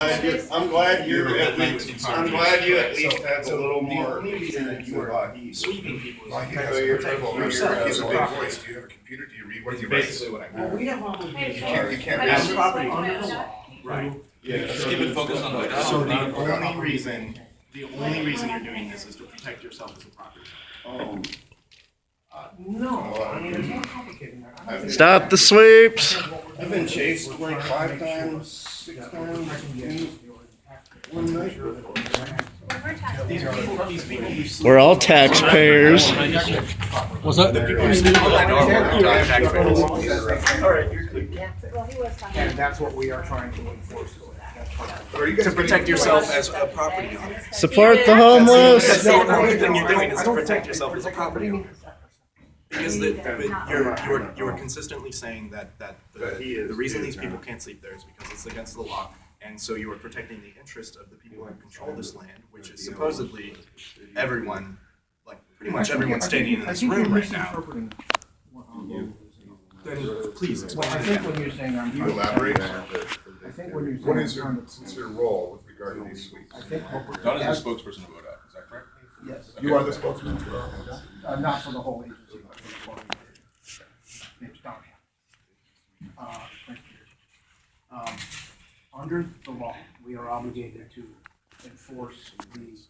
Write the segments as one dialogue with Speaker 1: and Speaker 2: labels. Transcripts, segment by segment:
Speaker 1: I'm glad you at least have a little more.
Speaker 2: Sweeping people.
Speaker 1: So you're
Speaker 2: yourself as a property.
Speaker 3: Do you have a computer? Do you read what you
Speaker 2: Basically what I
Speaker 4: Well,
Speaker 2: mean.
Speaker 4: we have obligations.
Speaker 3: You can't
Speaker 4: As
Speaker 3: read.
Speaker 4: property under the law.
Speaker 2: Right.
Speaker 1: Yeah.
Speaker 2: Just keep it focused on ODOT.
Speaker 4: So
Speaker 2: the only reason you're doing this is to protect yourself as a property.
Speaker 4: No, I mean, it's more complicated than that. I don't
Speaker 5: Stop the sweeps.
Speaker 1: I've been chased like 5 times, 6 times in one night.
Speaker 2: These people who sleep.
Speaker 5: We're all taxpayers.
Speaker 6: What's that?
Speaker 2: The people who sleep on that door are taxpayers.
Speaker 4: All right, you're clear.
Speaker 7: Well, he was talking.
Speaker 4: And that's what we are trying to enforce.
Speaker 2: To protect yourself as a property owner.
Speaker 5: Support the
Speaker 2: That's
Speaker 5: homeless.
Speaker 2: the only thing you're doing is to protect yourself as a property owner. Because you're consistently saying that the reason these people can't sleep there is because it's against the law. And so you are protecting the interest of the people who control this land, which is supposedly everyone, like pretty much everyone standing in this room right now. Then please explain
Speaker 4: Well, I
Speaker 2: it
Speaker 4: think
Speaker 2: again.
Speaker 4: when you're saying I'm.
Speaker 3: Can you elaborate?
Speaker 4: I think when you're saying.
Speaker 3: What is your role with regard to these sweeps?
Speaker 4: I think what we're.
Speaker 8: Don is the spokesperson of ODOT, is that correct?
Speaker 4: Yes,
Speaker 3: You are the spokesman.
Speaker 4: not for the whole agency, but for the one. Name's Don. Thank you. Under the law, we are obligated to enforce these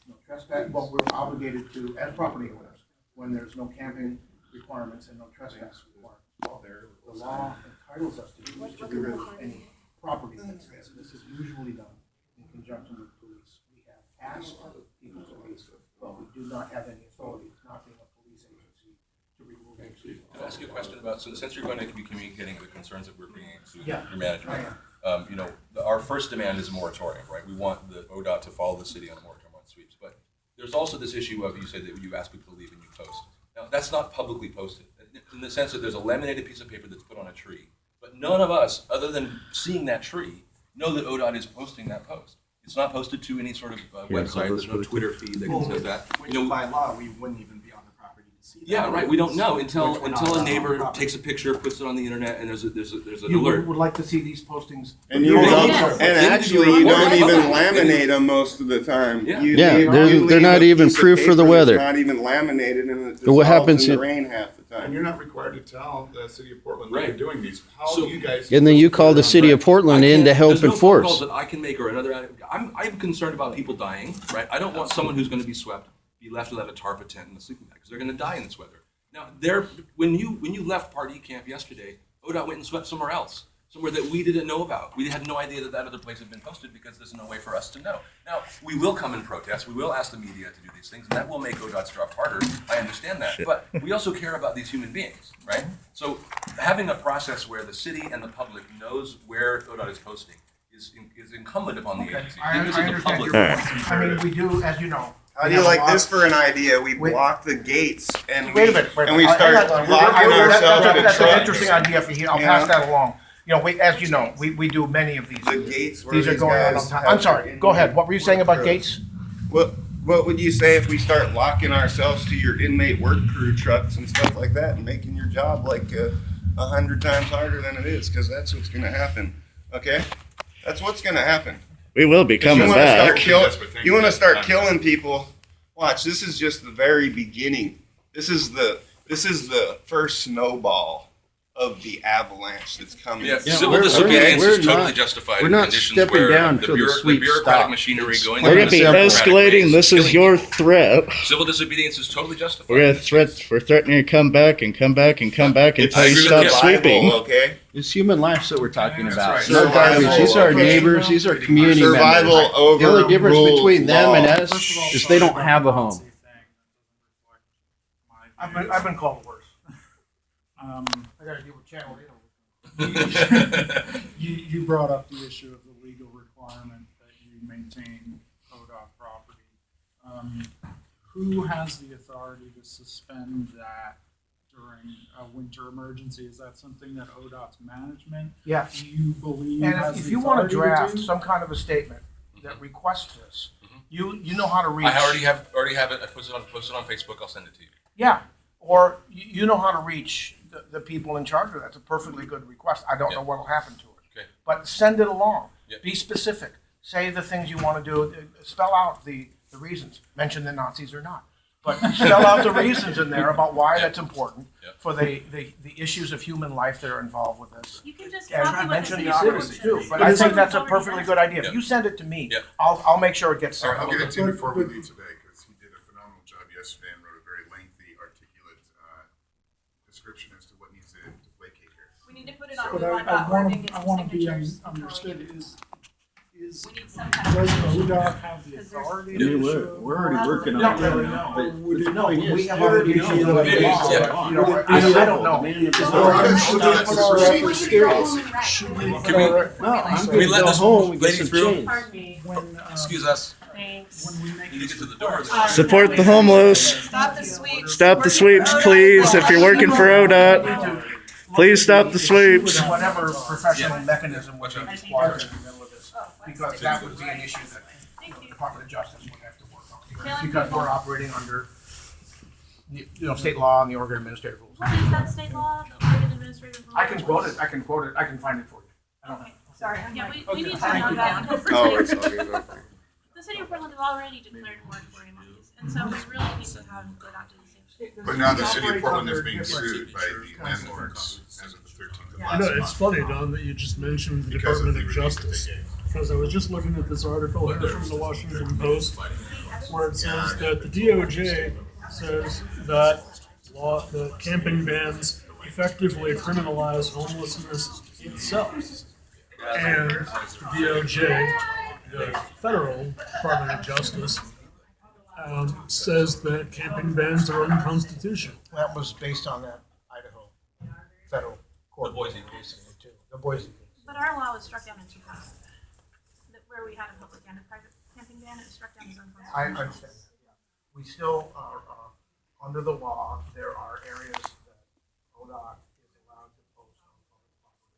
Speaker 4: no trespass, but we're obligated to, as property owners, when there's no camping requirements and no trespass requirements. Well, the law entitles us to do is to remove any property that's there. This is usually done in conjunction with police. We have asked people to leave, but we do not have any authority, not being a police agency, to remove any people.
Speaker 8: Can I ask you a question about, so since you're going to be communicating the concerns that we're bringing to
Speaker 4: Yeah.
Speaker 8: your management, our first demand is a moratorium, right? We want the ODOT to follow the city on a moratorium on sweeps, but there's also this issue of, you said that you ask people to leave and you post. Now, that's not publicly posted, in the sense that there's a laminated piece of paper that's put on a tree, but none of us, other than seeing that tree, know that ODOT is posting that post. It's not posted to any sort of website, there's no Twitter feed that says that.
Speaker 2: Which by law, we wouldn't even be on the property to see that.
Speaker 8: Yeah, right, we don't know until
Speaker 2: Which we're not
Speaker 8: a
Speaker 2: on
Speaker 8: neighbor
Speaker 2: property.
Speaker 8: takes a picture, puts it on the internet, and there's an
Speaker 4: You
Speaker 8: alert.
Speaker 4: would like to see these postings.
Speaker 1: And you don't, and actually you don't even laminate them most of the time.
Speaker 8: Yeah.
Speaker 1: You
Speaker 5: Yeah,
Speaker 1: leave-
Speaker 5: they're-
Speaker 1: you leave
Speaker 5: they're not
Speaker 1: a
Speaker 5: even
Speaker 1: piece of
Speaker 5: proof for the
Speaker 1: paper that's
Speaker 5: weather.
Speaker 1: Not even laminated and it
Speaker 5: But what
Speaker 1: dissolves
Speaker 5: happens
Speaker 1: in the
Speaker 5: if-
Speaker 1: rain half the
Speaker 3: And
Speaker 1: time.
Speaker 3: you're not required to tell the city of Portland that
Speaker 8: Right.
Speaker 3: you're doing these. How
Speaker 8: So-
Speaker 3: do you guys?
Speaker 5: And then you call the city of Portland in to help
Speaker 8: There's no phone calls
Speaker 5: enforce.
Speaker 8: that I can make or another. I'm concerned about people dying, right? I don't want someone who's going to be swept be left without a tarp, a tent, and a sleeping bag because they're going to die in this weather. Now, when you left Party Camp yesterday, ODOT went and swept somewhere else, somewhere that we didn't know about. We had no idea that other place had been posted because there's no way for us to know. Now, we will come and protest. We will ask the media to do these things, and that will make ODOT's job harder. I understand that. But we also care about these human beings, right? So having a process where the city and the public knows where ODOT is posting is incumbent upon the agency.
Speaker 4: I
Speaker 8: Because of the
Speaker 4: understand your
Speaker 8: public.
Speaker 4: point. I mean, we do, as you know.
Speaker 1: How do you like this for an idea? We block the gates and
Speaker 4: Wait a minute,
Speaker 1: and we start locking ourselves to
Speaker 4: That's an
Speaker 1: trucks.
Speaker 4: interesting idea for you. I'll pass that along. You know, as you know, we do many of these.
Speaker 1: The gates where
Speaker 4: These are going on all the time. I'm sorry, go ahead. What were you saying about gates?
Speaker 1: What would you say if we start locking ourselves to your inmate work crew trucks and stuff like that and making your job like 100 times harder than it is? Because that's what's going to happen. Okay, that's what's going to happen.
Speaker 5: We will be coming
Speaker 1: you wanna
Speaker 5: back.
Speaker 1: you want to start killing people. Watch, this is just the very beginning. This is the first snowball of the avalanche that's coming.
Speaker 8: Yeah,
Speaker 5: Yeah,
Speaker 8: civil
Speaker 5: we're-
Speaker 8: disobedience
Speaker 5: we're
Speaker 8: is totally
Speaker 5: not-
Speaker 8: justified
Speaker 5: we're
Speaker 8: in
Speaker 5: not
Speaker 8: conditions
Speaker 5: stepping
Speaker 8: where
Speaker 5: down
Speaker 8: the
Speaker 5: till the sweep
Speaker 8: bureaucratic
Speaker 5: stop.
Speaker 8: machinery going
Speaker 5: We're going to be escalating. This is your threat.
Speaker 8: Civil disobedience is totally justified.
Speaker 5: We're threatening to come back and come back and come back until you
Speaker 8: agree
Speaker 5: stop
Speaker 8: with you.
Speaker 5: sweeping.
Speaker 1: Okay,
Speaker 6: It's human lives that we're talking about.
Speaker 2: right.
Speaker 6: No
Speaker 1: Survival,
Speaker 6: garbage. These are our
Speaker 1: okay.
Speaker 6: neighbors. These are community
Speaker 1: survival
Speaker 6: members.
Speaker 1: over
Speaker 6: The only difference between them and
Speaker 1: laws.
Speaker 6: us is they don't have a home.
Speaker 4: I've been called worse.
Speaker 9: Um,
Speaker 4: I gotta deal with Channel 8.
Speaker 9: you brought up the issue of the legal requirement that you maintain ODOT property. Who has the authority to suspend that during a winter emergency? Is that something that ODOT's management,
Speaker 4: Yes.
Speaker 9: do you believe,
Speaker 4: And
Speaker 9: has
Speaker 4: if
Speaker 9: the
Speaker 4: you want to
Speaker 9: authority
Speaker 4: draft
Speaker 9: do?
Speaker 4: some kind of a statement that requests this, you know how to reach.
Speaker 8: I already have it. I posted on Facebook. I'll send it to you.
Speaker 4: Yeah, or you know how to reach the people in charge of that. It's a perfectly good request. I don't know what'll happen to it.
Speaker 8: Okay.
Speaker 4: But send it along.
Speaker 8: Yep.
Speaker 4: Be specific. Say the things you want to do. Spell out the reasons. Mention the Nazis or not. But spell out the reasons in there about why that's important
Speaker 8: Yep.
Speaker 4: for the issues of human life that are involved with this.
Speaker 7: You can just
Speaker 4: And
Speaker 7: copy what the
Speaker 4: mention
Speaker 7: city
Speaker 4: the others
Speaker 7: ordinance
Speaker 4: too.
Speaker 7: says.
Speaker 4: But I think that's a perfectly good idea. If
Speaker 8: Yep.
Speaker 4: you send it to me,
Speaker 8: Yep.
Speaker 4: I'll make sure it gets sent.
Speaker 3: I'll get it to you before we leave today, because he did a phenomenal job yesterday and wrote a very lengthy, articulate description as to what needs to placate here.
Speaker 7: We need to put it on
Speaker 9: But
Speaker 7: ODOT.org and get
Speaker 9: I
Speaker 7: some
Speaker 9: want to be
Speaker 7: signatures.
Speaker 9: understood, is,
Speaker 7: We need some kind
Speaker 9: does
Speaker 7: of.
Speaker 9: ODOT have the
Speaker 7: Because there's-
Speaker 9: authority?
Speaker 6: I mean,
Speaker 9: to
Speaker 6: we're already
Speaker 7: Well,
Speaker 6: working
Speaker 4: we
Speaker 6: on
Speaker 4: don't really
Speaker 6: it.
Speaker 4: know.
Speaker 6: But the point is,
Speaker 4: We have
Speaker 6: we already
Speaker 4: other
Speaker 6: know.
Speaker 4: issues
Speaker 6: what
Speaker 4: with
Speaker 6: it
Speaker 4: the
Speaker 6: is.
Speaker 4: law.
Speaker 8: Yeah.
Speaker 4: You know, I don't know.
Speaker 6: Man, if it's
Speaker 7: Well,
Speaker 6: not-
Speaker 3: we're-
Speaker 6: it's
Speaker 3: we're-
Speaker 6: not
Speaker 3: we're-
Speaker 6: for
Speaker 3: we're-
Speaker 6: us, serious.
Speaker 9: Should we,
Speaker 8: Can we-
Speaker 6: No, I'm
Speaker 8: Can we
Speaker 6: gonna
Speaker 8: let
Speaker 6: go
Speaker 8: this
Speaker 6: home and get
Speaker 8: lady
Speaker 6: some
Speaker 8: through?
Speaker 6: change.
Speaker 7: Pardon me,
Speaker 9: when,
Speaker 8: Excuse us.
Speaker 7: thanks.
Speaker 9: when we make
Speaker 8: You need to
Speaker 9: this
Speaker 8: get to the door.
Speaker 9: request,
Speaker 5: Support the homeless.
Speaker 7: Stop the sweeps.
Speaker 5: Stop the sweeps, please, if you're working for ODOT. Please stop the sweeps.
Speaker 4: With whatever professional mechanism would be required in the middle of this, because that would be an issue that the Department of Justice would have to work on. Because we're operating under, state law and the Oregon administrative rules.
Speaker 7: What is that state law? Oregon administrative rule?
Speaker 4: I can quote it, I can quote it, I can find it for you. I don't know.
Speaker 7: Sorry, yeah, we need to
Speaker 4: Thank
Speaker 7: know
Speaker 4: you.
Speaker 7: that because
Speaker 1: Oh, it's all good. Okay.
Speaker 7: the city of Portland has already declared a moratorium on these, and so we really need to have ODOT do the same thing.
Speaker 3: But now the city of Portland is being sued by the landlords as of the 13th of last
Speaker 10: No,
Speaker 3: month.
Speaker 10: it's funny, Don, that you just mentioned the
Speaker 3: Because of
Speaker 10: Department
Speaker 3: the
Speaker 10: of
Speaker 3: relief that
Speaker 10: Justice.
Speaker 3: they gave.
Speaker 10: Because I was just looking at this article here from the Washington Post, where it says that the DOJ says that the camping bans effectively criminalize homelessness itself. And the DOJ, the federal Department of Justice, says that camping bans are unconstitutional.
Speaker 4: That was based on that Idaho federal court.
Speaker 8: The Boise
Speaker 4: case. The Boise case.
Speaker 7: But our law was struck down in 2000, where we had a public and a private camping ban, it was struck down as
Speaker 4: I
Speaker 7: unconstitutional.
Speaker 4: understand that. We still are, under the law, there are areas that ODOT is allowed to post on public property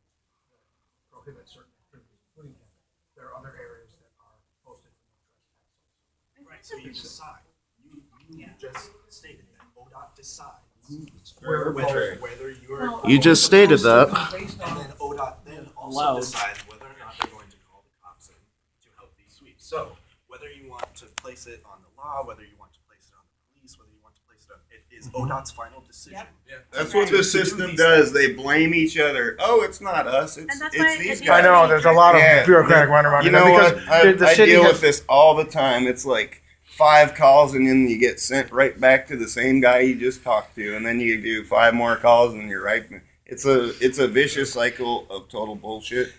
Speaker 4: that prohibit certain activities, including camping. There are other areas that are posted for no trespass.
Speaker 2: Right, so you decide. You just stated that ODOT decides
Speaker 4: Where-
Speaker 2: whether you're.
Speaker 5: You just stated that.
Speaker 2: And then ODOT then also
Speaker 6: Allowed.
Speaker 2: decides whether or not they're going to call the cops in to help these sweeps. So whether you want to place it on the law, whether you want to place it on the police, whether you want to place it on, it is ODOT's final decision.
Speaker 1: That's what the system does. They blame each other. Oh, it's not us. It's
Speaker 7: And that's why
Speaker 1: these
Speaker 7: it-
Speaker 1: guys.
Speaker 4: I know, there's a lot of
Speaker 1: Yeah,
Speaker 4: bureaucratic runaround.
Speaker 1: You know what?
Speaker 4: The
Speaker 1: I
Speaker 4: city
Speaker 1: deal
Speaker 4: has-
Speaker 1: with this all the time. It's like 5 calls and then you get sent right back to the same guy you just talked to, and then you do 5 more calls and you're right. It's a vicious cycle of total bullshit,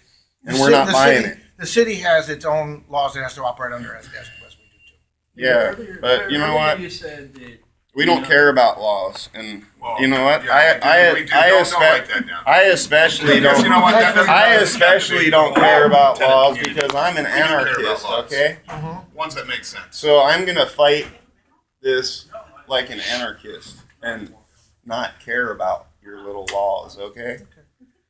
Speaker 1: and we're not buying it.
Speaker 4: The city has its own laws it has to operate under as we do too.
Speaker 1: Yeah, but you know what?
Speaker 6: You said that
Speaker 1: We don't care about laws, and
Speaker 3: Well,
Speaker 1: you know what?
Speaker 3: yeah, we do. Don't write that down.
Speaker 1: I especially
Speaker 3: Because
Speaker 1: don't.
Speaker 3: you know what? That doesn't-
Speaker 1: I especially don't care about laws because I'm an
Speaker 3: We do care about
Speaker 1: anarchist.
Speaker 3: laws.
Speaker 1: Okay.
Speaker 3: Ones that make sense.
Speaker 1: So I'm gonna fight this like an anarchist and not care about your little laws, okay?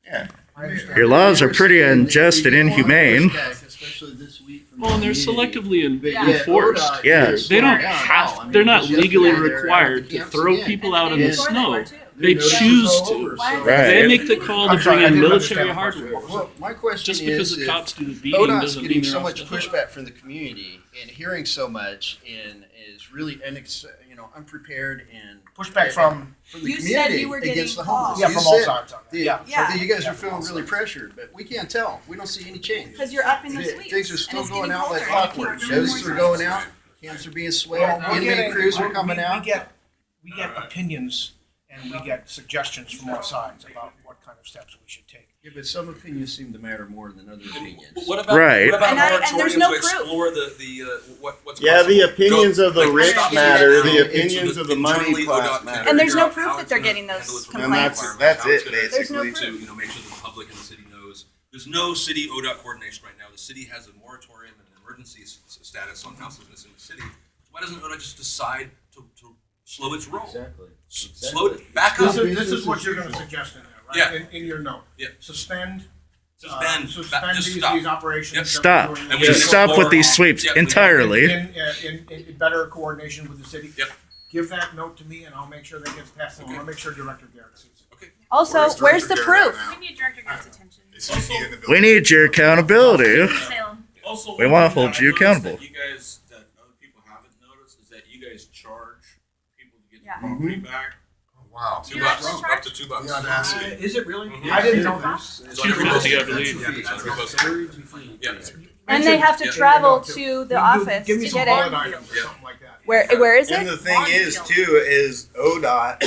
Speaker 1: Yeah.
Speaker 4: I understand.
Speaker 5: Your laws are pretty unjust and inhumane.
Speaker 6: Especially this week from
Speaker 10: Well, and they're
Speaker 6: the community.
Speaker 10: selectively
Speaker 6: But yet
Speaker 10: enforced.
Speaker 6: ODOT
Speaker 5: Yes.
Speaker 6: is
Speaker 10: They don't
Speaker 6: slowing down
Speaker 10: have,
Speaker 6: now. I mean,
Speaker 10: they're not
Speaker 6: just
Speaker 10: legally
Speaker 6: yesterday they're
Speaker 10: required
Speaker 6: at the
Speaker 10: to
Speaker 6: camps
Speaker 10: throw
Speaker 6: again.
Speaker 10: people out in
Speaker 7: And
Speaker 10: the
Speaker 7: before
Speaker 10: snow.
Speaker 7: were too.
Speaker 10: They
Speaker 6: Notices
Speaker 10: choose
Speaker 6: all
Speaker 10: to.
Speaker 6: over, so-
Speaker 5: Right.
Speaker 10: They make the call
Speaker 4: I'm
Speaker 10: to
Speaker 4: sorry,
Speaker 10: bring
Speaker 4: I
Speaker 10: in
Speaker 4: didn't
Speaker 10: military
Speaker 4: understand the
Speaker 10: hardware.
Speaker 4: question.
Speaker 6: Well, my question
Speaker 10: Just because
Speaker 6: is
Speaker 10: the
Speaker 6: if
Speaker 10: cops do the beating
Speaker 6: ODOT's
Speaker 10: doesn't mean
Speaker 6: getting
Speaker 10: they're
Speaker 6: so
Speaker 10: off
Speaker 6: much
Speaker 10: the hook.
Speaker 6: pushback from the community and hearing so much and is really unprepared and
Speaker 4: Pushback from,
Speaker 6: the
Speaker 7: You said
Speaker 6: community
Speaker 7: you were getting
Speaker 6: against the
Speaker 7: calls.
Speaker 6: homeless.
Speaker 4: yeah,
Speaker 6: You
Speaker 4: from all
Speaker 6: said
Speaker 4: sides on that.
Speaker 6: that-
Speaker 4: Yeah.
Speaker 7: Yeah.
Speaker 6: that you guys are feeling really pressured, but we can't tell. We don't see any change.
Speaker 7: Because you're up in the
Speaker 6: Th-
Speaker 7: sweeps.
Speaker 6: Things are
Speaker 7: and
Speaker 6: still
Speaker 7: it's
Speaker 6: going
Speaker 7: getting
Speaker 6: out like
Speaker 7: colder, and you
Speaker 6: clockwork.
Speaker 7: keep doing
Speaker 6: Doses
Speaker 7: more
Speaker 6: are going
Speaker 7: stuff.
Speaker 6: out. Camps are being
Speaker 4: Well,
Speaker 6: swelled.
Speaker 4: we're
Speaker 6: Inmate
Speaker 4: getting-
Speaker 6: crews are
Speaker 4: we-
Speaker 6: coming
Speaker 4: we
Speaker 6: out.
Speaker 4: We get opinions and we get suggestions from all sides about what kind of steps we should take.
Speaker 6: Yeah, but some opinions seem to matter more than other opinions.
Speaker 8: What about
Speaker 5: Right.
Speaker 8: What about
Speaker 7: And
Speaker 8: a
Speaker 7: there's
Speaker 8: moratorium
Speaker 7: no
Speaker 8: to
Speaker 7: proof.
Speaker 8: explore what's
Speaker 1: Yeah,
Speaker 8: possible?
Speaker 1: the opinions of the
Speaker 8: Like,
Speaker 1: rich
Speaker 8: stop
Speaker 1: matter.
Speaker 8: it now.
Speaker 1: The opinions
Speaker 8: So
Speaker 1: of the money
Speaker 8: internally
Speaker 1: class
Speaker 8: ODOT can
Speaker 1: matter.
Speaker 7: And there's no
Speaker 8: figure out
Speaker 7: proof
Speaker 8: how
Speaker 7: that
Speaker 8: it's
Speaker 7: they're
Speaker 8: gonna
Speaker 7: getting those
Speaker 8: handle its
Speaker 7: complaints.
Speaker 1: And
Speaker 8: requirements,
Speaker 1: that's
Speaker 8: how it's
Speaker 1: it,
Speaker 8: gonna-
Speaker 7: There's no
Speaker 1: basically.
Speaker 7: proof.
Speaker 8: to make sure that the public and the city knows. There's no city ODOT coordination right now. The city has a moratorium and an emergency status on houselessness in the city. Why doesn't ODOT just decide to slow its roll?
Speaker 6: Exactly.
Speaker 8: Slow it back up.
Speaker 4: This is what you're gonna suggest in there, right?
Speaker 8: Yeah.
Speaker 4: In your note.
Speaker 8: Yeah.
Speaker 4: Suspend.
Speaker 8: Suspend.
Speaker 4: Suspend
Speaker 8: Just
Speaker 4: these
Speaker 8: stop.
Speaker 4: operations.
Speaker 8: Yep.
Speaker 4: that
Speaker 5: Stop.
Speaker 4: we're doing.
Speaker 8: And we
Speaker 5: Just stop with these
Speaker 8: explore-
Speaker 5: sweeps
Speaker 8: Yeah, we-
Speaker 5: entirely.
Speaker 4: In better coordination with the city.
Speaker 8: Yep.
Speaker 4: Give that note to me and I'll make sure that gets passed on. I'll make sure Director Garrett sees it.
Speaker 8: Okay.
Speaker 7: Also, where's the
Speaker 3: Director
Speaker 7: proof?
Speaker 3: Garrett now?
Speaker 7: We need Director Garrett's attention.
Speaker 3: Is he in the
Speaker 5: We
Speaker 3: building?
Speaker 5: need your accountability.
Speaker 7: Salem.
Speaker 11: Also,
Speaker 5: We
Speaker 11: one
Speaker 5: wanna
Speaker 11: thing
Speaker 5: hold
Speaker 11: that
Speaker 5: you
Speaker 11: I noticed
Speaker 5: accountable.
Speaker 11: That you guys, that other people haven't noticed, is that you guys charge people to get
Speaker 7: Yeah.
Speaker 11: the property back.
Speaker 3: Oh, wow.
Speaker 11: $2,
Speaker 7: You're actually
Speaker 11: up
Speaker 7: charged?
Speaker 11: to $2.
Speaker 3: The audacity.
Speaker 6: Is it really?
Speaker 11: Mhm.
Speaker 4: I didn't know that.
Speaker 11: It's on every posting, I believe.
Speaker 6: Yeah,
Speaker 11: It's on every posting. Yeah.
Speaker 7: And they have to
Speaker 11: Yeah.
Speaker 7: travel to the office
Speaker 4: Give
Speaker 7: to
Speaker 4: me some
Speaker 7: get
Speaker 4: bullet
Speaker 7: it.
Speaker 4: items or
Speaker 11: Yeah.
Speaker 4: something like that.
Speaker 7: Where is
Speaker 1: And
Speaker 7: it?
Speaker 1: the thing is too, is ODOT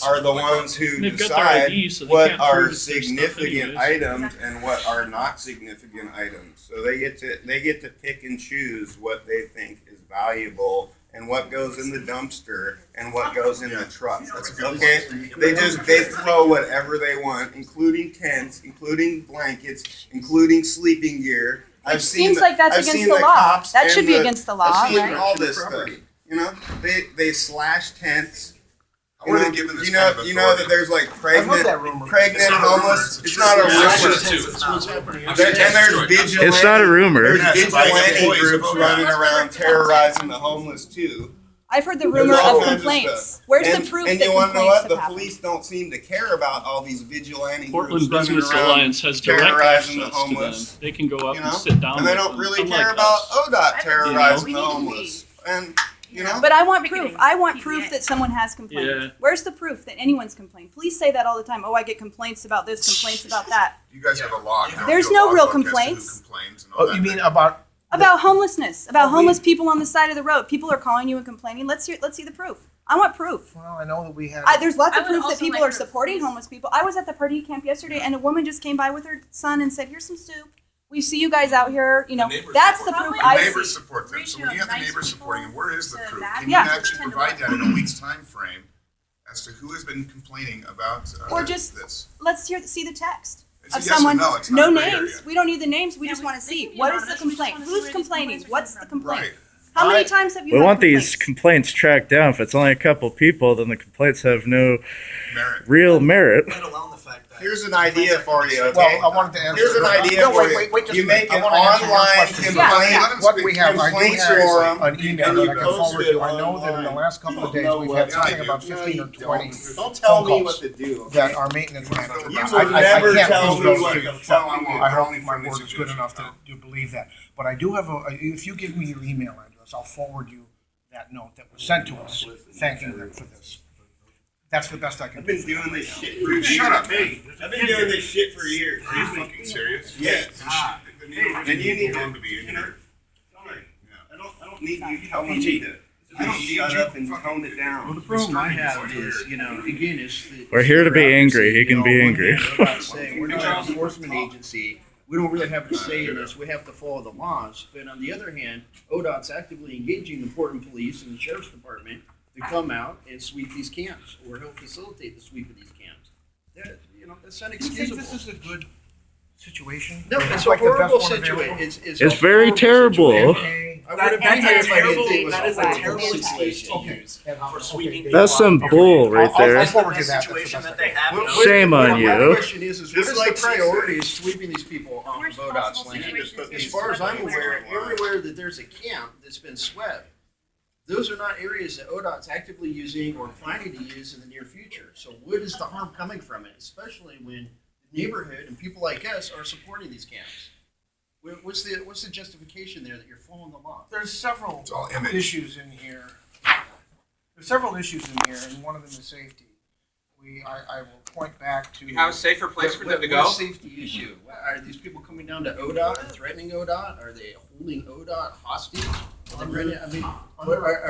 Speaker 1: are the ones who
Speaker 10: They've got their
Speaker 1: decide
Speaker 10: ID, so they
Speaker 1: what
Speaker 10: can't
Speaker 1: are
Speaker 10: prove it's their stuff
Speaker 1: significant
Speaker 10: anyways.
Speaker 1: items and what are not significant items. So they get to pick and choose what they think is valuable and what goes in the dumpster and what goes in the truck. Okay? They throw whatever they want, including tents, including blankets, including sleeping gear. I've seen
Speaker 7: Seems like that's
Speaker 1: I've
Speaker 7: against
Speaker 1: seen
Speaker 7: the law.
Speaker 1: cops
Speaker 7: That
Speaker 1: and
Speaker 7: should be against the law,
Speaker 1: I've seen
Speaker 7: right?
Speaker 1: all this stuff. You know, they slash tents.
Speaker 3: How are they given this
Speaker 1: You know,
Speaker 3: kind of
Speaker 1: you know that
Speaker 3: authority?
Speaker 1: there's like
Speaker 4: I've heard that rumor.
Speaker 1: pregnant
Speaker 3: It's not a rumor,
Speaker 1: homeless.
Speaker 3: it's
Speaker 1: It's
Speaker 3: a
Speaker 1: not a
Speaker 3: truth.
Speaker 1: rumor.
Speaker 11: I've seen it
Speaker 3: It's
Speaker 11: too.
Speaker 3: what's happening.
Speaker 11: I've seen
Speaker 1: And
Speaker 11: it
Speaker 1: there's
Speaker 11: destroyed.
Speaker 1: vigilante.
Speaker 5: It's not a rumor.
Speaker 1: There's
Speaker 3: Yes,
Speaker 1: vigilante
Speaker 3: employees
Speaker 1: groups
Speaker 3: of
Speaker 1: running
Speaker 3: ODOT.
Speaker 1: around terrorizing the homeless too.
Speaker 7: I've heard the
Speaker 1: There's
Speaker 7: rumor
Speaker 1: all
Speaker 7: of
Speaker 1: kinds
Speaker 7: complaints.
Speaker 1: stuff.
Speaker 7: Where's
Speaker 1: and,
Speaker 7: the proof
Speaker 1: and
Speaker 7: that
Speaker 1: you want to know
Speaker 7: complaints
Speaker 1: what?
Speaker 7: have
Speaker 1: The
Speaker 7: happened?
Speaker 1: police don't seem to care about all these vigilante
Speaker 10: Portland
Speaker 1: groups running
Speaker 10: Business
Speaker 1: around
Speaker 10: Alliance has direct
Speaker 1: terrorizing
Speaker 10: access
Speaker 1: the
Speaker 10: to them.
Speaker 1: homeless.
Speaker 10: They can go up
Speaker 1: You
Speaker 10: and
Speaker 1: know,
Speaker 10: sit down
Speaker 1: and they
Speaker 10: with
Speaker 1: don't
Speaker 10: them,
Speaker 1: really
Speaker 10: unlike
Speaker 1: care about
Speaker 10: us.
Speaker 1: ODOT terrorizing
Speaker 7: We
Speaker 1: the
Speaker 7: need to
Speaker 1: homeless. And you know,
Speaker 7: But I want proof. I want proof that someone has complained.
Speaker 10: Yeah.
Speaker 7: Where's the proof that anyone's complained? Police say that all the time. Oh, I get complaints about this, complaints about that.
Speaker 3: You guys have a log. don't
Speaker 7: There's
Speaker 3: you? A
Speaker 7: no
Speaker 3: log
Speaker 7: real
Speaker 3: book as to who
Speaker 7: complaints.
Speaker 3: complains and all
Speaker 4: Oh,
Speaker 3: that.
Speaker 4: you mean about
Speaker 7: About homelessness, about
Speaker 4: Oh, we-
Speaker 7: homeless people on the side of the road. People are calling you and complaining. Let's see the proof. I want proof.
Speaker 4: Well, I know that we had.
Speaker 7: There's lots I of would proof that also people like are proof, supporting please. homeless people. I was at the party camp yesterday, and a woman just came by with her son and said, "Here's some soup. We see you guys out here. You know,
Speaker 11: The neighbors
Speaker 7: that's the
Speaker 11: support
Speaker 7: proof
Speaker 11: them.
Speaker 7: I
Speaker 3: The neighbors
Speaker 7: see."
Speaker 3: support them. So when
Speaker 7: Ratio
Speaker 3: you have the
Speaker 7: of nice
Speaker 3: neighbors
Speaker 7: people
Speaker 3: supporting them, where is the
Speaker 7: to
Speaker 3: proof?
Speaker 7: bad
Speaker 3: Can
Speaker 7: Yeah.
Speaker 3: you actually
Speaker 7: people
Speaker 3: provide
Speaker 7: tend
Speaker 3: that in a week's time frame as to who has been complaining about
Speaker 7: Or just
Speaker 3: this?
Speaker 7: let's see the text
Speaker 3: It's a
Speaker 7: of
Speaker 3: yes or
Speaker 7: someone.
Speaker 3: no, it's
Speaker 7: No
Speaker 3: not a gray
Speaker 7: names.
Speaker 3: area.
Speaker 7: We don't need the names. We just want to they see can be what is the anonymous. We just complaint. wanna see Who's where these complaining? complaints are What's the
Speaker 3: Right.
Speaker 7: complaint? How many times have you
Speaker 5: We
Speaker 7: had
Speaker 5: want
Speaker 7: complaints?
Speaker 5: these complaints tracked down. If it's only a couple people, then the complaints have no
Speaker 3: Merit.
Speaker 5: real merit.
Speaker 2: Let alone the fact that.
Speaker 1: Here's an idea for you. Okay.
Speaker 4: Well, I wanted to answer.
Speaker 1: Here's an idea
Speaker 4: No,
Speaker 1: for
Speaker 4: wait,
Speaker 1: you.
Speaker 4: wait, wait just
Speaker 1: You
Speaker 4: a minute.
Speaker 1: make
Speaker 4: I
Speaker 1: an
Speaker 4: wanna answer your
Speaker 1: online
Speaker 4: question.
Speaker 1: complaint.
Speaker 7: Yeah.
Speaker 3: Let him
Speaker 4: What
Speaker 3: speak.
Speaker 4: we have, I do
Speaker 1: Complaints
Speaker 4: have
Speaker 1: forum,
Speaker 4: an email
Speaker 1: and
Speaker 4: that
Speaker 1: you
Speaker 4: I can
Speaker 1: post
Speaker 4: forward
Speaker 1: it
Speaker 4: you. I know that in the
Speaker 1: online.
Speaker 4: last couple of
Speaker 1: You
Speaker 4: days,
Speaker 1: know
Speaker 4: we've
Speaker 1: what
Speaker 4: had
Speaker 1: I
Speaker 4: something
Speaker 1: do.
Speaker 4: about
Speaker 1: No,
Speaker 4: 15 or
Speaker 1: you
Speaker 4: 20
Speaker 1: Don't tell
Speaker 4: phone
Speaker 1: me
Speaker 4: calls
Speaker 1: what to do.
Speaker 4: that our maintenance manager.
Speaker 1: You
Speaker 4: I
Speaker 1: will never
Speaker 4: can't
Speaker 1: tell
Speaker 4: prove
Speaker 1: me
Speaker 4: those
Speaker 1: what
Speaker 4: to
Speaker 1: the
Speaker 4: you.
Speaker 1: fuck you
Speaker 4: I hope
Speaker 3: Only
Speaker 4: my
Speaker 3: from this
Speaker 4: word is good
Speaker 3: situation.
Speaker 4: enough to believe that. But I do have if you give me your email address, I'll forward you that note that was sent to us, thanking them for this. That's the best I can
Speaker 1: I've
Speaker 4: do.
Speaker 1: been doing this shit for years.
Speaker 3: Shut up, man.
Speaker 1: I've been doing this shit for years.
Speaker 3: Are you fucking serious?
Speaker 1: Yes.
Speaker 3: The neighbors
Speaker 1: And you need
Speaker 3: belong
Speaker 1: to
Speaker 3: be in
Speaker 1: you know,
Speaker 3: here.
Speaker 1: sorry. I don't need you telling me to. I don't shut up and tone it down.
Speaker 6: Well, the problem I have is, you know, again, is that
Speaker 5: We're here to be angry. He can be angry.
Speaker 6: We're not an enforcement agency. We don't really have a say in this. We have to follow the laws. But on the other hand, ODOT's actively engaging the Portland Police and the Sheriff's Department to come out and sweep these camps or help facilitate the sweep of these camps. That, you know, that's
Speaker 4: Do you think
Speaker 6: unexcusable.
Speaker 4: this is a good situation?
Speaker 6: No, it's
Speaker 4: like
Speaker 6: a
Speaker 4: the best
Speaker 6: horrible
Speaker 4: one available?
Speaker 6: situation.
Speaker 5: It's
Speaker 6: a
Speaker 5: very
Speaker 6: horrible
Speaker 5: terrible.
Speaker 6: situation. I would have been here if I didn't think it was
Speaker 2: That is a
Speaker 6: horrible
Speaker 2: terrible excuse to
Speaker 4: Okay.
Speaker 2: use
Speaker 4: And
Speaker 2: for sweeping.
Speaker 5: That's some bull right
Speaker 4: I'll
Speaker 5: there.
Speaker 4: forward you that.
Speaker 2: That's
Speaker 4: That's
Speaker 2: the
Speaker 4: the
Speaker 2: situation
Speaker 4: best
Speaker 2: that
Speaker 4: I
Speaker 2: they
Speaker 4: can do.
Speaker 2: have.
Speaker 5: Shame on
Speaker 6: My
Speaker 5: you.
Speaker 6: question is
Speaker 1: Just
Speaker 6: what is
Speaker 1: like
Speaker 6: the
Speaker 1: she
Speaker 6: priority of sweeping these people off
Speaker 7: Worst
Speaker 6: of ODOT's
Speaker 7: possible
Speaker 6: land?
Speaker 7: situation.
Speaker 6: As far as I'm aware, everywhere that there's a camp that's been swept, those are not areas that ODOT's actively using or planning to use in the near future. So what is the harm coming from it, especially when the neighborhood and people like us are supporting these camps? What's the justification there that you're following the law?
Speaker 4: There's several
Speaker 3: It's all image.
Speaker 4: issues in here. There's several issues in here, and one of them is safety. I will point back to.
Speaker 12: You have a safer place for them to
Speaker 6: What
Speaker 12: go?
Speaker 6: safety issue? Are these people coming down to ODOT and threatening ODOT? Are they holding ODOT hostage? Are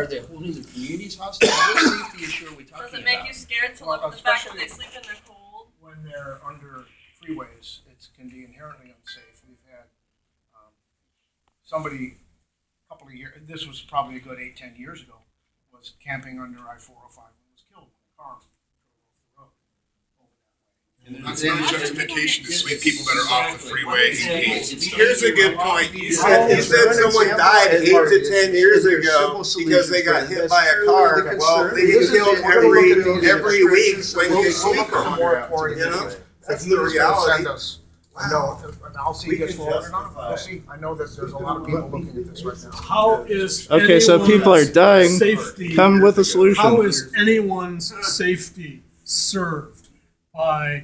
Speaker 6: they holding the communities hostage? What safety issue are we talking about?
Speaker 7: Does it make you scared to
Speaker 4: Well,
Speaker 7: look at the fact that
Speaker 4: especially-
Speaker 7: they sleep in their cold?
Speaker 4: When they're under freeways, it can be inherently unsafe. We've had somebody a couple of years, this was probably a good 8-10 years ago, was camping under I-405 and was killed when a car drove off the road over that way.
Speaker 3: That's not a justification to sweep people that are off the freeway in peace and stuff.
Speaker 1: Here's a good point. You said someone died 8 to 10 years ago because they got hit by a car. Well, they get killed every week when you sweep them. You know, that's the reality.
Speaker 4: I know, and I'll see
Speaker 1: We
Speaker 4: it gets
Speaker 1: can
Speaker 4: forwarded on.
Speaker 1: justify
Speaker 4: We'll
Speaker 1: it.
Speaker 4: see. I know that there's a lot of people looking at this right now.
Speaker 10: How is
Speaker 5: Okay, so people are
Speaker 10: anyone's
Speaker 5: dying.
Speaker 10: Safety,
Speaker 5: Come with a
Speaker 10: how
Speaker 5: solution.
Speaker 10: is anyone's safety served by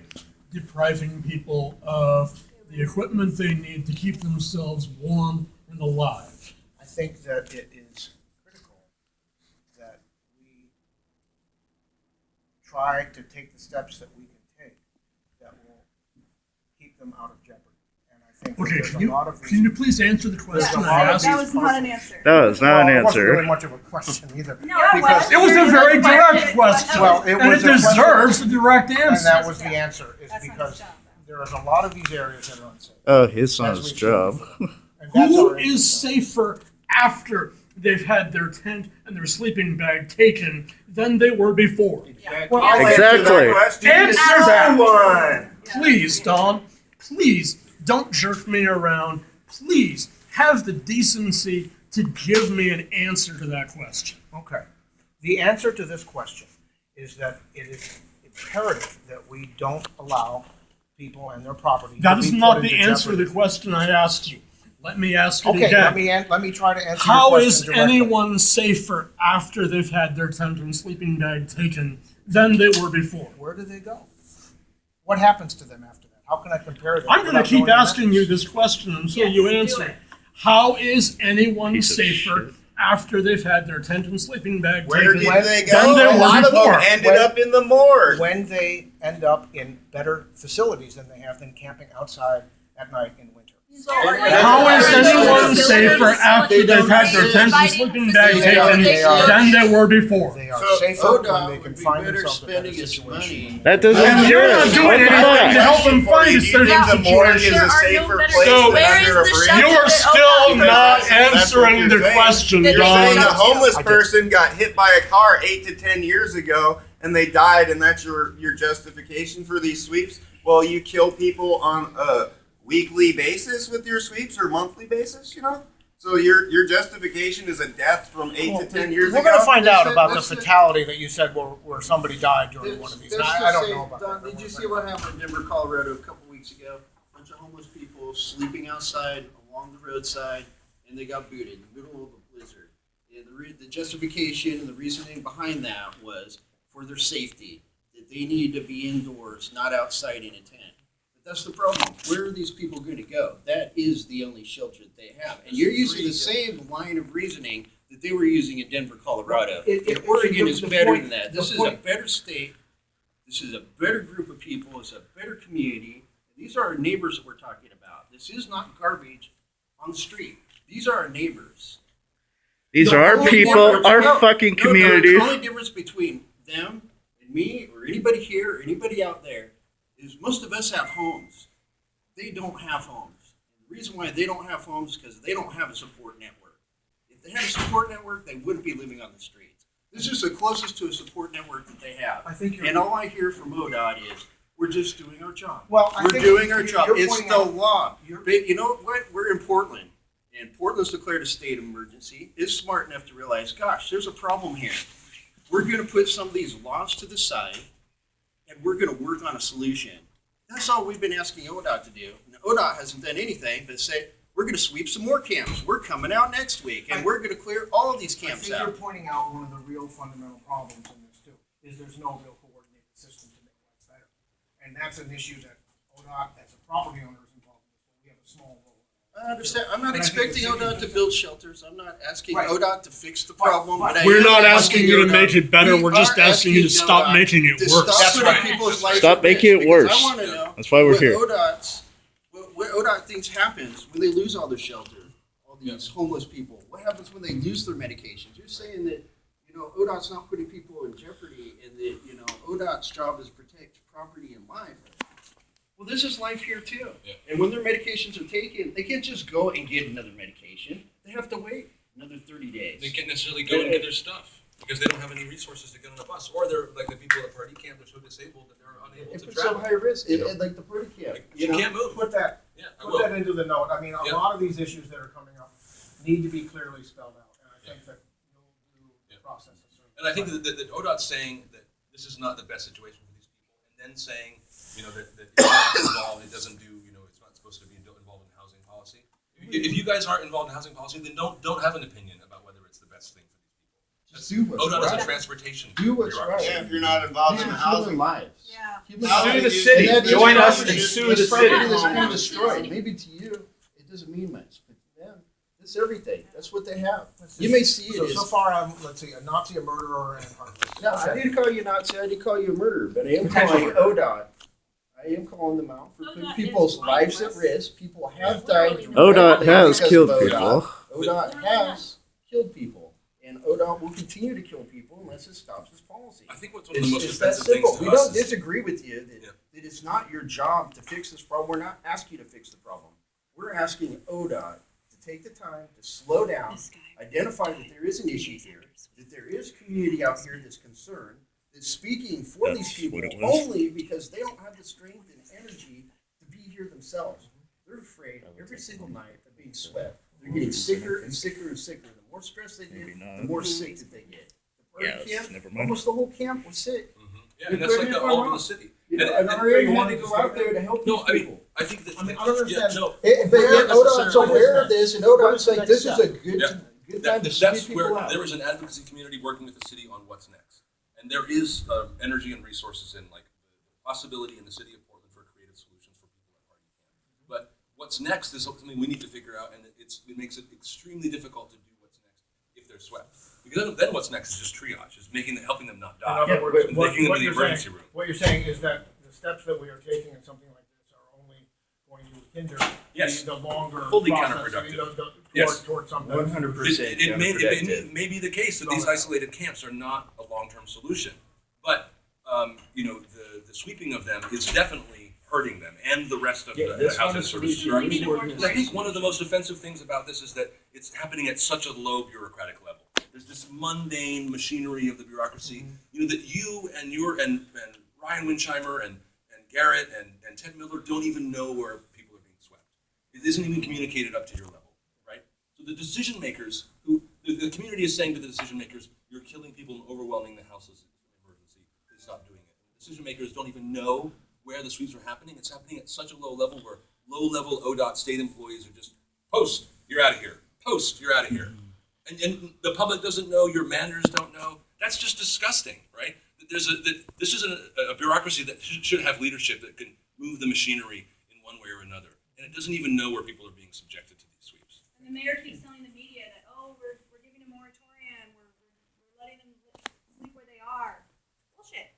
Speaker 10: depriving people of the equipment they need to keep themselves warm and alive.
Speaker 4: I think that it is critical that we try to take the steps that we can take that will keep them out of jeopardy. And I think that
Speaker 10: Okay,
Speaker 4: there's a lot of
Speaker 10: can you please answer the question I asked?
Speaker 7: That was not an answer.
Speaker 5: That was not an
Speaker 4: Well, it wasn't really
Speaker 5: answer.
Speaker 4: much of a question either.
Speaker 7: No, it
Speaker 4: because
Speaker 7: was.
Speaker 10: It was a very direct question,
Speaker 4: Well, it
Speaker 10: and
Speaker 4: was
Speaker 10: it
Speaker 4: a question-
Speaker 10: deserves a direct
Speaker 4: And
Speaker 10: answer.
Speaker 4: that was the answer, is
Speaker 7: That's not
Speaker 4: because
Speaker 7: his job.
Speaker 4: there is a lot of these areas that are unsafe.
Speaker 5: Oh, it's not
Speaker 4: As
Speaker 5: his
Speaker 4: we've
Speaker 5: job.
Speaker 4: seen before. And that's
Speaker 10: Who
Speaker 4: our
Speaker 10: is
Speaker 4: issue.
Speaker 10: safer after they've had their tent and their sleeping bag taken than they were before?
Speaker 4: Well,
Speaker 1: I'll answer that
Speaker 5: Exactly.
Speaker 1: question.
Speaker 10: Answer that.
Speaker 1: One.
Speaker 10: Please, Don, please don't jerk me around. Please have the decency to give me an answer to that question.
Speaker 4: Okay. The answer to this question is that it is imperative that we don't allow people and their property
Speaker 10: That
Speaker 4: to
Speaker 10: is
Speaker 4: be
Speaker 10: not
Speaker 4: put
Speaker 10: the
Speaker 4: into
Speaker 10: answer to
Speaker 4: jeopardy.
Speaker 10: the question I asked you. Let me ask it
Speaker 4: Okay,
Speaker 10: again.
Speaker 4: let me try to answer
Speaker 10: How
Speaker 4: your
Speaker 10: is
Speaker 4: question directly.
Speaker 10: anyone safer after they've had their tent and sleeping bag taken than they were before?
Speaker 4: Where do they go? What happens to them after that? How can I compare that?
Speaker 10: I'm going to
Speaker 4: without
Speaker 10: keep
Speaker 4: knowing the
Speaker 10: asking you
Speaker 4: methods?
Speaker 10: this question until you answer it. How is anyone
Speaker 5: Piece of
Speaker 10: safer
Speaker 5: shit.
Speaker 10: after they've had their tent and sleeping bag
Speaker 1: Where
Speaker 10: taken
Speaker 1: did they
Speaker 10: than
Speaker 1: go?
Speaker 10: they
Speaker 1: A
Speaker 10: were
Speaker 1: lot of them
Speaker 10: before?
Speaker 1: ended up in the morgue.
Speaker 4: When they end up in better facilities than they have than camping outside at night in winter.
Speaker 10: How is anyone safer after they've had their tent and sleeping bag taken than they were before?
Speaker 4: They are
Speaker 6: So
Speaker 4: safer when
Speaker 6: ODOT
Speaker 4: they can
Speaker 6: would be
Speaker 4: find
Speaker 6: better
Speaker 4: themselves in a better
Speaker 6: spending its
Speaker 4: situation.
Speaker 6: money.
Speaker 5: That doesn't
Speaker 10: And you're not
Speaker 5: exist.
Speaker 10: doing
Speaker 5: What the
Speaker 10: anything to
Speaker 5: fuck?
Speaker 10: help them find a
Speaker 1: Do you
Speaker 10: certain
Speaker 1: think the morgue is
Speaker 10: situation.
Speaker 1: a safer place
Speaker 7: So
Speaker 1: than
Speaker 7: where
Speaker 1: under a
Speaker 7: is the
Speaker 1: bridge?
Speaker 7: shelter?
Speaker 10: You're still not
Speaker 1: That's what
Speaker 10: answering
Speaker 1: you're
Speaker 10: the
Speaker 1: saying.
Speaker 10: question,
Speaker 7: You're
Speaker 1: You're saying
Speaker 10: Don.
Speaker 1: a homeless
Speaker 4: I did.
Speaker 1: person got hit by a car 8 to 10 years ago and they died, and that's your justification for these sweeps? Well, you kill people on a weekly basis with your sweeps or monthly basis, you know? So your justification is a death from 8 to 10 years
Speaker 4: We're
Speaker 1: ago?
Speaker 4: going to find out
Speaker 6: Listen,
Speaker 4: about the
Speaker 6: listen.
Speaker 4: fatality that you said where somebody died during one of these. And I don't know about
Speaker 6: Don,
Speaker 4: that.
Speaker 6: did you see what happened in Denver, Colorado a couple weeks ago? A bunch of homeless people sleeping outside along the roadside, and they got booted in the middle of a blizzard. And the justification and the reasoning behind that was for their safety, that they needed to be indoors, not outside in a tent. But that's the problem. Where are these people going to go? That is the only shelter that they have. And you're using the same line of reasoning that they were using in Denver, Colorado. And Oregon is better than that. This is a better state. This is a better group of people. It's a better community. These are our neighbors that we're talking about. This is not garbage on the street. These are our neighbors.
Speaker 5: These
Speaker 6: The
Speaker 5: are our
Speaker 6: only
Speaker 5: people,
Speaker 6: difference-
Speaker 5: our
Speaker 6: no,
Speaker 5: fucking
Speaker 6: no,
Speaker 5: community.
Speaker 6: The only difference between them and me or anybody here or anybody out there is most of us have homes. They don't have homes. The reason why they don't have homes is because they don't have a support network. If they had a support network, they wouldn't be living on the streets. This is the closest to a support network that they have.
Speaker 4: I think you're.
Speaker 6: And all I hear from ODOT is, we're just doing our job.
Speaker 4: Well, I
Speaker 6: We're
Speaker 4: think
Speaker 6: doing our
Speaker 4: you're
Speaker 6: job. It's
Speaker 4: pointing
Speaker 6: the
Speaker 4: out-
Speaker 6: law.
Speaker 4: you're-
Speaker 6: But you know what? We're in Portland, and Portland's declared a state of emergency. Is smart enough to realize, gosh, there's a problem here. We're going to put some of these laws to the side, and we're going to work on a solution. That's all we've been asking ODOT to do. And ODOT hasn't done anything but say, we're going to sweep some more camps. We're coming out next week, and we're going to clear all of these
Speaker 4: I
Speaker 6: camps
Speaker 4: think you're
Speaker 6: out.
Speaker 4: pointing out one of the real fundamental problems in this too, is there's no real coordinated system to make life better. And that's an issue that ODOT, as a property owner, is involved with. We have a small role.
Speaker 6: I understand. I'm not
Speaker 4: And I think
Speaker 6: expecting
Speaker 4: the city
Speaker 6: ODOT to
Speaker 4: does
Speaker 6: build shelters. I'm not asking
Speaker 4: Right.
Speaker 6: ODOT to fix the problem.
Speaker 4: But
Speaker 6: but I
Speaker 10: We're
Speaker 6: am
Speaker 10: not asking you to
Speaker 6: ODOT
Speaker 10: make it better.
Speaker 6: we
Speaker 10: We're just
Speaker 6: are
Speaker 10: asking you to stop
Speaker 6: ODOT
Speaker 10: making it
Speaker 6: to
Speaker 10: worse.
Speaker 6: Stop
Speaker 4: That's
Speaker 6: putting
Speaker 4: right.
Speaker 6: people's lives
Speaker 5: Stop
Speaker 6: at
Speaker 5: making
Speaker 6: risk,
Speaker 5: it worse.
Speaker 6: because I want to know
Speaker 5: That's why we're
Speaker 6: what
Speaker 5: here.
Speaker 6: what ODOT thinks happens when they lose all their shelter, all these homeless people. What happens when they lose their medications? You're saying that, ODOT's not putting people in jeopardy, and that, ODOT's job is protect property and life. Well, this is life here too.
Speaker 8: Yeah.
Speaker 6: And when their medications are taken, they can't just go and get another medication. They have to wait another 30 days.
Speaker 8: They can't necessarily go and get their stuff because they don't have any resources to get on a bus, or they're like the people at party camp. They're so disabled that they're unable
Speaker 6: It
Speaker 8: to
Speaker 6: puts them
Speaker 8: travel.
Speaker 6: high risk, like the party camp.
Speaker 8: Like, you can't move.
Speaker 4: Put that,
Speaker 8: Yeah, I
Speaker 4: put
Speaker 8: will.
Speaker 4: that into the note. I mean, a
Speaker 8: Yeah.
Speaker 4: lot of these issues that are coming up need to be clearly spelled out. And I think that you'll do the
Speaker 8: Yeah.
Speaker 4: process of service.
Speaker 8: And I think that ODOT's saying that this is not the best situation for these people, and then saying, that it's not involved, it doesn't do, it's not supposed to be involved in housing policy. If you guys aren't involved in housing policy, then don't have an opinion about whether it's the best thing for these people.
Speaker 6: Do what's
Speaker 8: ODOT is a
Speaker 6: right.
Speaker 8: transportation.
Speaker 6: Do what's
Speaker 8: bureaucracy.
Speaker 6: right.
Speaker 1: Yeah, if you're not involved
Speaker 6: These
Speaker 1: in
Speaker 6: are
Speaker 1: housing.
Speaker 6: human lives.
Speaker 7: Yeah.
Speaker 6: Human
Speaker 1: Sue
Speaker 6: lives.
Speaker 1: the city.
Speaker 6: And that is
Speaker 1: Join us
Speaker 6: property.
Speaker 1: and sue
Speaker 6: It's
Speaker 1: the
Speaker 6: property
Speaker 1: city.
Speaker 6: that's been
Speaker 7: Yeah.
Speaker 6: destroyed. Maybe to you, it doesn't mean much, but to them, it's everything. That's what they have. You may see it
Speaker 4: So
Speaker 6: as.
Speaker 4: far, I'm, let's see, a Nazi, a murderer, and heartless.
Speaker 6: No, I didn't call you Nazi. I didn't call you a murderer, but I am
Speaker 4: Potential
Speaker 6: calling
Speaker 4: murderer.
Speaker 6: ODOT. I am calling them out for putting
Speaker 12: ODOT
Speaker 6: people's
Speaker 12: is
Speaker 6: lives at
Speaker 12: mindless.
Speaker 6: risk. People have died.
Speaker 5: ODOT
Speaker 6: directly
Speaker 5: has
Speaker 6: because
Speaker 5: killed
Speaker 6: of ODOT.
Speaker 5: people.
Speaker 6: ODOT has killed people, and ODOT will continue to kill people unless it stops its policy.
Speaker 8: I think what's one of the most
Speaker 6: It's that
Speaker 8: offensive things
Speaker 6: simple.
Speaker 8: to
Speaker 6: We
Speaker 8: us
Speaker 6: don't
Speaker 8: is
Speaker 6: disagree with you that,
Speaker 8: Yeah.
Speaker 6: that it's not your job to fix this problem. We're not asking you to fix the problem. We're asking ODOT to take the time to slow down,
Speaker 7: This guy.
Speaker 6: identify that there is an issue here, that there is community out here that's concerned, that's speaking for these
Speaker 5: That's
Speaker 6: people
Speaker 5: what it was.
Speaker 6: only because they don't have the strength and energy to be here themselves. They're afraid every single night of being swept. They're getting sicker and sicker and sicker. The more stress they
Speaker 5: Maybe
Speaker 6: get,
Speaker 5: not.
Speaker 6: the more sick that they get. The
Speaker 5: Yes,
Speaker 6: bird camp,
Speaker 5: never mind.
Speaker 6: almost the whole camp was sick.
Speaker 8: Yeah, and that's like the, all over the city.
Speaker 6: You know,
Speaker 8: And-
Speaker 6: and
Speaker 8: and-
Speaker 6: RA wanted to go out there to help
Speaker 8: No,
Speaker 6: these
Speaker 8: I mean,
Speaker 6: people.
Speaker 8: I think that.
Speaker 4: I mean, I don't understand.
Speaker 8: Yeah, no,
Speaker 6: But yet ODOT's aware of this, and ODOT's
Speaker 4: the
Speaker 6: like,
Speaker 4: next
Speaker 6: this is a
Speaker 4: step?
Speaker 6: good,
Speaker 8: Yeah.
Speaker 6: good time to
Speaker 8: that's
Speaker 6: sweep
Speaker 8: where
Speaker 6: people out.
Speaker 8: there is an advocacy community working with the city on what's next. And there is energy and resources in like the possibility in the city of Portland for creative solutions for people at Party Camp. But what's next is something we need to figure out, and it makes it extremely difficult to do what's next if they're swept. Because then what's next is just triage, is helping them not die,
Speaker 4: In other words,
Speaker 8: and
Speaker 4: what-
Speaker 8: taking them
Speaker 4: what
Speaker 8: to the
Speaker 4: you're
Speaker 8: emergency
Speaker 4: saying-
Speaker 8: room.
Speaker 4: What you're saying is that the steps that we are taking in something like this are only going to hinder
Speaker 8: Yes.
Speaker 4: the longer
Speaker 8: Fully
Speaker 4: process,
Speaker 8: counterproductive.
Speaker 4: toward,
Speaker 8: Yes.
Speaker 4: toward something.
Speaker 6: 100%
Speaker 8: It may be the case that
Speaker 4: No,
Speaker 8: these
Speaker 4: no.
Speaker 8: isolated camps are not a long-term solution, but the sweeping of them is definitely hurting them and the rest of the housing services. And I think one of the most offensive ththings about this is that it's happening at such a low bureaucratic level. There's this mundane machinery of the bureaucracy, that you and Ryan Winsheimer and Garrett and Ted Miller don't even know where people are being swept. It isn't even communicated up to your level, right? So the decision makers, the community is saying to the decision makers, you're killing people and overwhelming the houses in emergency. Please stop doing it. Decision makers don't even know where the sweeps are happening. It's happening at such a low level where low-level ODOT state employees are just, post, you're out of here. Post, you're out of here. And the public doesn't know, your managers don't know. That's just disgusting, right? This is a bureaucracy that should have leadership that can move the machinery in one way or another. And it doesn't even know where people are being subjected to these sweeps.
Speaker 7: And the mayor keeps telling the media that, we're giving a moratorium, we're letting them sleep where they are. Bullshit.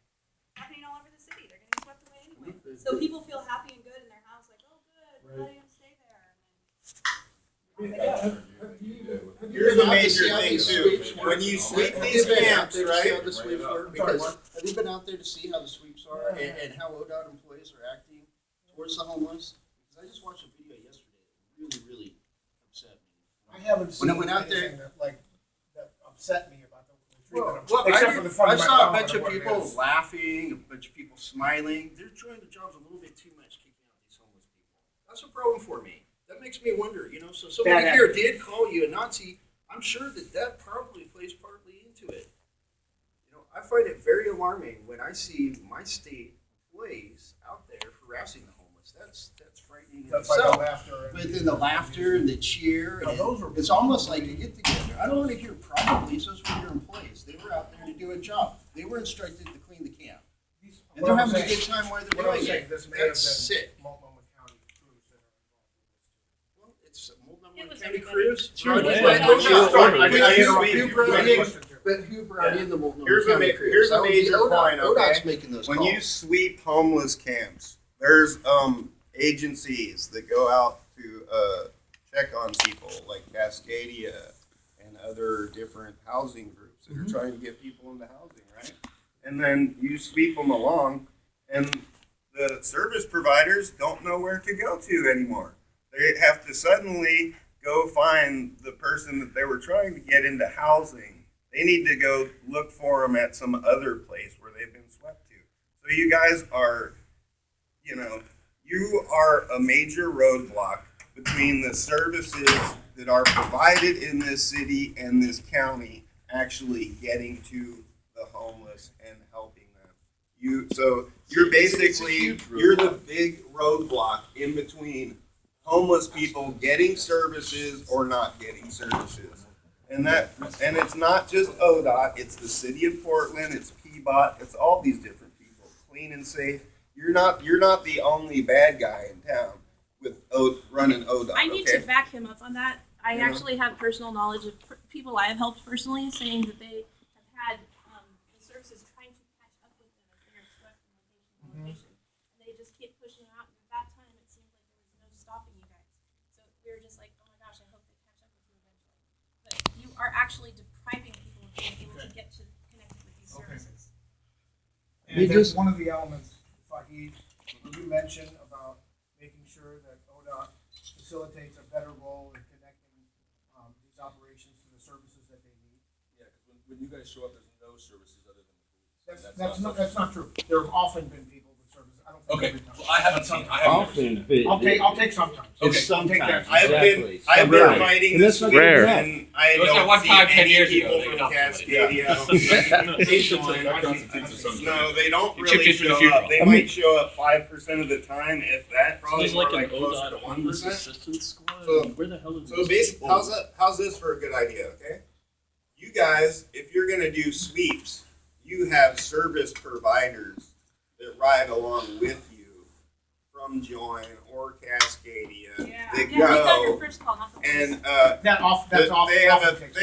Speaker 7: Happening all over the city. They're getting swept away anyway. So people feel happy and good in their house, like, oh, good, we're letting them stay there.
Speaker 1: Here's the major thing too. When you sweep these camps, right?
Speaker 6: The sweeps work, because have you been out there to see how the sweeps are and how ODOT employees are acting towards the homeless? Because I just watched a video yesterday that really upset me.
Speaker 4: I haven't seen
Speaker 6: When I went out there-
Speaker 4: anything that upset me about the treatment.
Speaker 6: Well,
Speaker 4: except for the funny
Speaker 6: I saw a
Speaker 4: my
Speaker 6: bunch of
Speaker 4: what it
Speaker 6: people
Speaker 4: is.
Speaker 6: laughing, a bunch of people smiling. They're enjoying the jobs a little bit too much, kicking out these homeless people. That's a problem for me. That makes me wonder, so somebody
Speaker 4: Bad
Speaker 6: here
Speaker 4: attitude.
Speaker 6: did call you a Nazi. I'm sure that probably plays partly into it. I find it very alarming when I see my state employees out there harassing the homeless. That's frightening in
Speaker 4: That's like
Speaker 6: itself.
Speaker 4: the laughter. and-
Speaker 6: But then the laughter and the cheer,
Speaker 4: No,
Speaker 6: and
Speaker 4: those are-
Speaker 6: it's almost like a get together. I don't want to hear probably, those were your employees. They were out there to do a job. They were instructed to clean the camp. And
Speaker 4: What
Speaker 6: they're
Speaker 4: I'm
Speaker 6: having a
Speaker 4: saying-
Speaker 6: good time while
Speaker 4: What
Speaker 6: they're
Speaker 4: I'm
Speaker 6: doing
Speaker 4: saying,
Speaker 6: it.
Speaker 4: this may have been
Speaker 6: That's sick.
Speaker 4: Multnomah County crews that are involved
Speaker 6: Well, it's Multnomah
Speaker 12: It was
Speaker 6: County
Speaker 12: everybody.
Speaker 6: Crews.
Speaker 12: Sure,
Speaker 6: Brought in
Speaker 12: yeah.
Speaker 6: by-
Speaker 12: Yeah.
Speaker 6: Who brought
Speaker 4: in
Speaker 6: in-
Speaker 4: this.
Speaker 6: But who brought in the Multnomah
Speaker 1: Here's a
Speaker 6: County
Speaker 1: ma-
Speaker 6: crews?
Speaker 1: here's a
Speaker 6: That would be
Speaker 1: major
Speaker 6: ODOT.
Speaker 1: point, okay?
Speaker 6: ODOT's making those
Speaker 1: When
Speaker 6: calls.
Speaker 1: you sweep homeless camps, there's agencies that go out to check on people like Cascadia and other different housing groups that are trying to get people into housing, right? And then you sweep them along, and the service providers don't know where to go to anymore. They have to suddenly go find the person that they were trying to get into housing. They need to go look for them at some other place where they've been swept to. So you guys are, you are a major roadblock between the services that are provided in this city and this county actually getting to the homeless and helping them. You're basically, you're the big roadblock in between homeless people getting services or not getting services. And it's not just ODOT, it's the city of Portland, it's PBOT, it's all these different people, clean and safe. You're not the only bad guy in town with running ODOT,
Speaker 7: I need to
Speaker 1: okay?
Speaker 7: back him up on that. I
Speaker 1: You know?
Speaker 7: actually have personal knowledge of people I have helped personally saying that they have had the services trying to catch up with them as they're swept from location to location. And they just keep pushing them out. And at that time, it seemed like there was no stopping you guys. So we were just like, oh my gosh, I hope they catch up with you eventually. But you are actually depriving people of being able to get to connect with these services.
Speaker 4: And that's one of the elements, Fahid, you mentioned about making sure that ODOT facilitates a better role in connecting these operations to the services that they need.
Speaker 8: Yeah, because when you guys show up, there's no services other than the police.
Speaker 4: That's not true. There have often been people with services. I don't think
Speaker 8: Okay,
Speaker 4: every time.
Speaker 8: well, I haven't seen, I haven't never seen.
Speaker 4: I'll take sometimes.
Speaker 8: Okay.
Speaker 4: I'll take that.
Speaker 1: I've been fighting this with
Speaker 5: Rare.
Speaker 1: and I
Speaker 8: It was that
Speaker 1: don't
Speaker 8: one
Speaker 1: see
Speaker 8: time 10
Speaker 1: any
Speaker 8: years ago,
Speaker 1: people
Speaker 8: they
Speaker 1: from
Speaker 8: adopted
Speaker 1: Cascadia. No, they don't
Speaker 11: You chipped
Speaker 1: really
Speaker 11: in for the
Speaker 1: show
Speaker 11: future.
Speaker 1: up. They might show up 5% of the time, if that. Probably more like closer to 1%.
Speaker 11: assistance squad.
Speaker 1: So-
Speaker 11: Where the hell is
Speaker 1: So basically, how's this for a good idea? Okay, you guys, if you're gonna do sweeps, you have service providers that ride along with you from Join or Cascadia
Speaker 7: Yeah,
Speaker 1: that
Speaker 7: we got your
Speaker 1: go
Speaker 7: first call, not the
Speaker 1: and
Speaker 4: That's often.
Speaker 1: they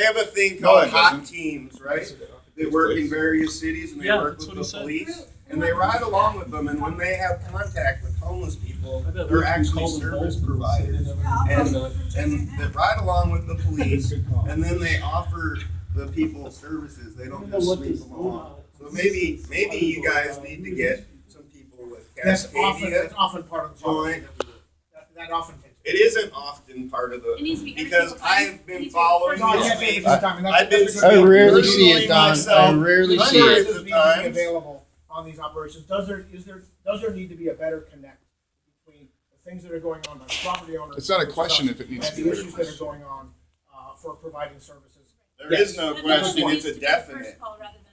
Speaker 1: have a thing called
Speaker 3: it
Speaker 1: hot
Speaker 3: doesn't.
Speaker 1: teams, right? They work in various cities and they
Speaker 10: Yeah,
Speaker 1: work
Speaker 10: that's
Speaker 1: with
Speaker 10: what
Speaker 1: the
Speaker 10: he said.
Speaker 1: police and they ride along with them. And when they have contact with homeless people, they're actually service providers and they ride along with the police. And then they offer the people services. They don't just sweep them along. So maybe you guys need to get some people with
Speaker 4: That's
Speaker 1: Cascadia.
Speaker 4: often part of the policy
Speaker 1: Join.
Speaker 4: that we do. That often takes.
Speaker 1: It isn't often part of
Speaker 7: It needs to
Speaker 1: the
Speaker 7: be every
Speaker 1: because
Speaker 7: single time.
Speaker 1: I've
Speaker 7: It
Speaker 1: been
Speaker 7: needs to be
Speaker 1: following
Speaker 4: No, I
Speaker 1: this
Speaker 4: can't say it
Speaker 1: space.
Speaker 4: every time, and that's.
Speaker 1: I've been
Speaker 4: that's a good
Speaker 1: I
Speaker 4: point.
Speaker 1: rarely
Speaker 4: Personally,
Speaker 1: see it, Don.
Speaker 4: myself,
Speaker 1: I rarely
Speaker 4: those
Speaker 1: see it.
Speaker 4: services need to be
Speaker 1: Times.
Speaker 4: available on these operations. Does there need to be a better connect between the things that are going on by property owners?
Speaker 3: It's not a
Speaker 4: versus
Speaker 3: question
Speaker 4: us,
Speaker 3: if it needs
Speaker 4: and
Speaker 3: to
Speaker 4: the
Speaker 3: be.
Speaker 4: issues that are going on for providing services.
Speaker 1: There is no question. It's a definite.